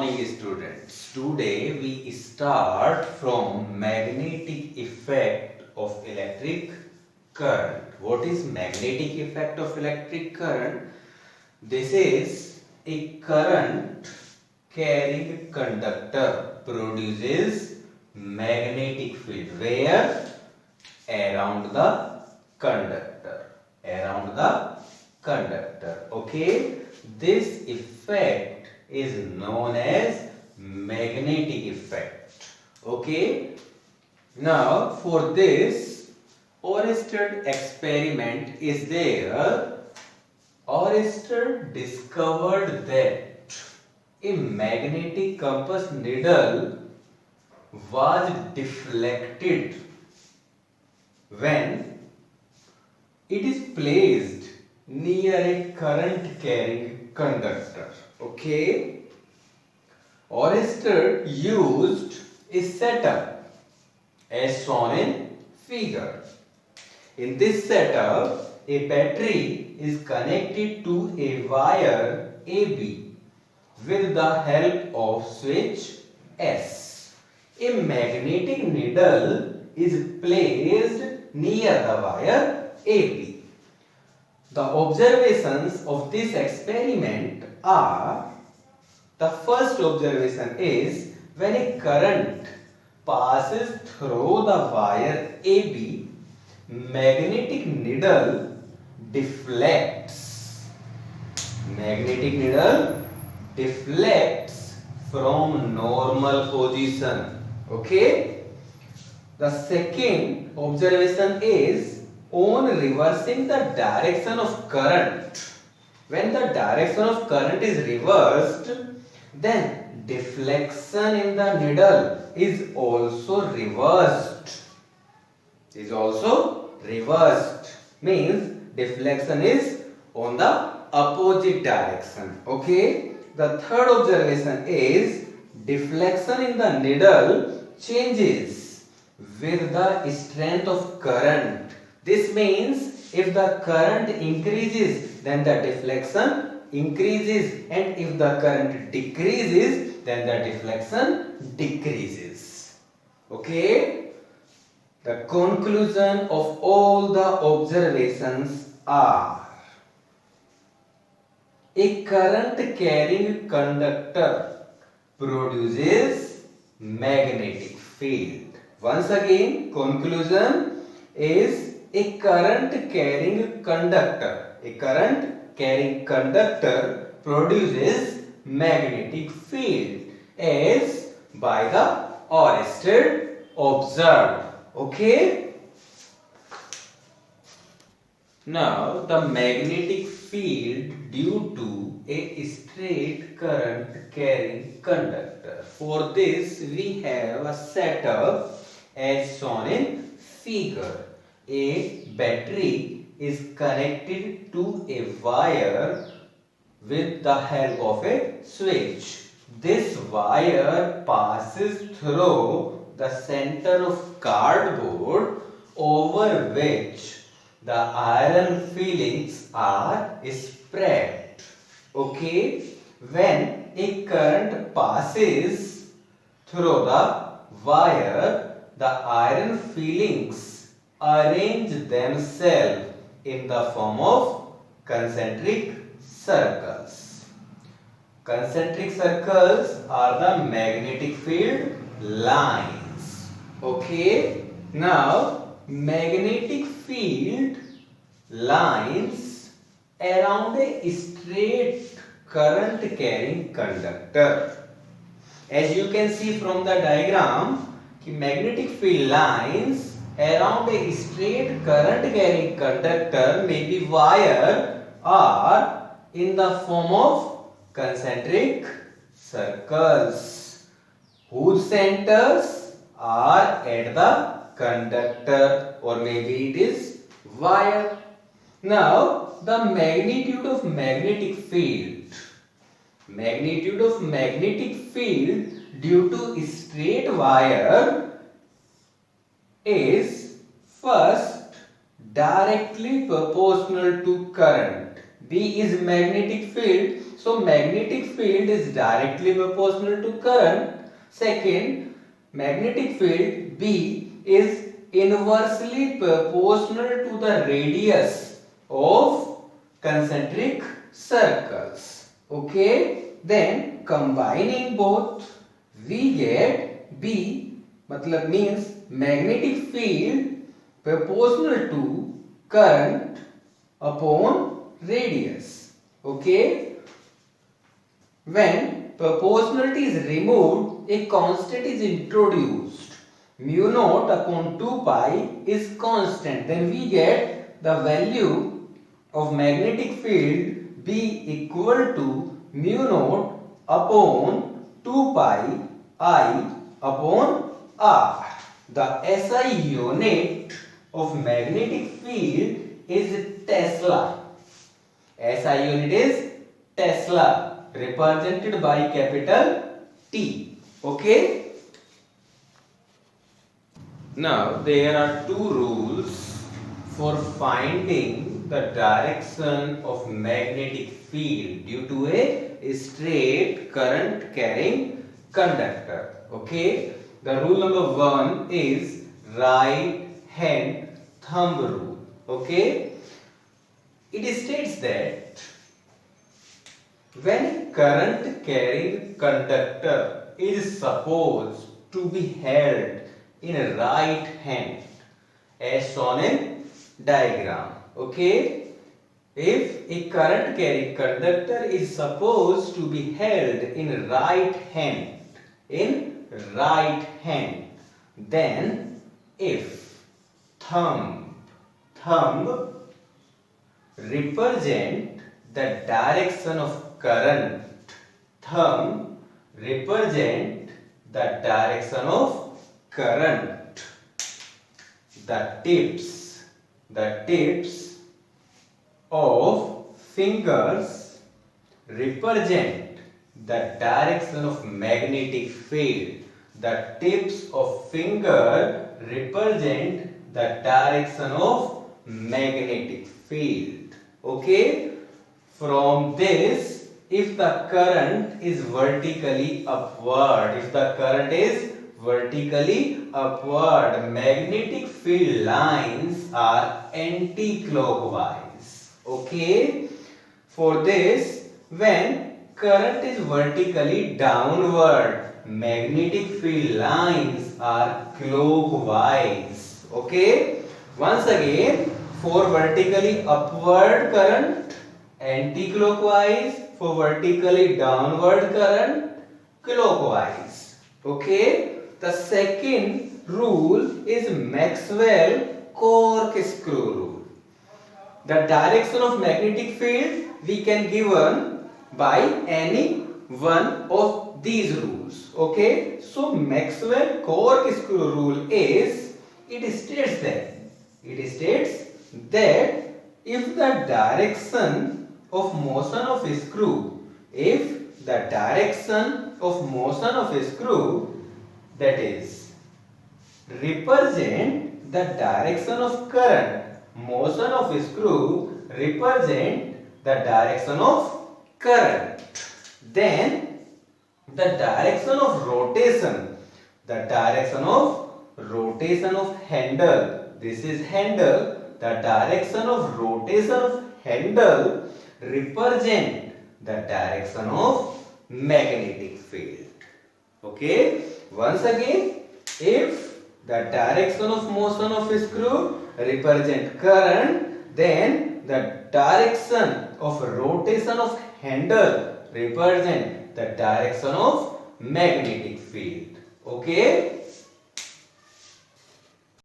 morning students. Today we start from magnetic effect of electric current. What is magnetic effect of electric current? This is a current carrying conductor produces magnetic field where around the conductor. Okay, this effect is known as magnetic effect. Okay, now for this Oersted experiment is there. Oersted discovered that a magnetic compass needle was deflected when it is placed near a current carrying conductor. Okay, Oersted used a setup as shown in figure. In this setup, a battery is connected to a wire AB with the help of switch S. A magnetic needle is placed near the wire AB. The observations of this experiment are: the first observation is when a current passes through the wire AB, magnetic needle deflects. Magnetic needle deflects from normal position. Okay. The second observation is on reversing the direction of current. When the direction of current is reversed, then deflection in the needle is also reversed. Means deflection is on the opposite direction. Okay. The third observation is deflection in the needle changes with the strength of current. This means if the current increases, then the deflection increases, and if the current decreases, then the deflection decreases. Okay? The conclusion of all the observations are: a current carrying conductor produces magnetic field. Once again, conclusion is a current carrying conductor produces magnetic field as by the Oersted observed. Okay. Now the magnetic field due to a straight current carrying conductor. For this we have a setup as shown in figure. A battery is connected to a wire with the help of a switch. This wire passes through the center of cardboard over which the iron filings are spread. Okay, when a current passes through the wire, the iron filings arrange themselves in the form of concentric circles. Concentric circles are the magnetic field lines. Okay, now magnetic field lines around a straight current carrying conductor. As you can see from the diagram, magnetic field lines around a straight current carrying conductor may be wire or in the form of concentric circles whose centers are at the conductor, or maybe it is wire. Now the magnitude of magnetic field due to straight wire is first directly proportional to current. B is magnetic field. So magnetic field is directly proportional to current. Second, magnetic field B is inversely proportional to the radius of concentric circles. Okay, then combining both we get B, matlab means magnetic field proportional to current upon radius. Okay, when proportionality is removed, a constant is introduced. Mu naught upon 2 pi is constant. Then we get the value of magnetic field B equal to mu naught upon 2 pi I upon R. The SI unit of magnetic field is Tesla. SI unit is Tesla, represented by capital T. Okay. Now there are two rules for finding the direction of magnetic field due to a straight current carrying conductor. Okay. The rule number 1 is right hand thumb rule. Okay. It states that when current carrying conductor is supposed to be held in a right hand as shown in diagram. Okay, if a current carrying conductor is supposed to be held in right hand, then if thumb represent the direction of current, thumb represent the direction of current, the tips of fingers represent the direction of magnetic field. The tips of finger represent the direction of magnetic field. Okay, from this, if the current is vertically upward, magnetic field lines are anti-clockwise. Okay, for this, when current is vertically downward, magnetic field lines are clockwise. Okay, once again, for vertically upward current, anti-clockwise. For vertically downward current, clockwise. Okay, the second rule is Maxwell corkscrew rule. The direction of magnetic field we can given by any one of these rules. Okay, so Maxwell corkscrew rule is, it states that if the direction of motion of a screw, that is represent the direction of current, motion of a screw represent the direction of current, then the direction of rotation of handle, this is handle, the direction of rotation of handle represent the direction of magnetic field. Okay, once again, if the direction of motion of a screw represent current, then the direction of rotation of handle represent the direction of magnetic field. Okay,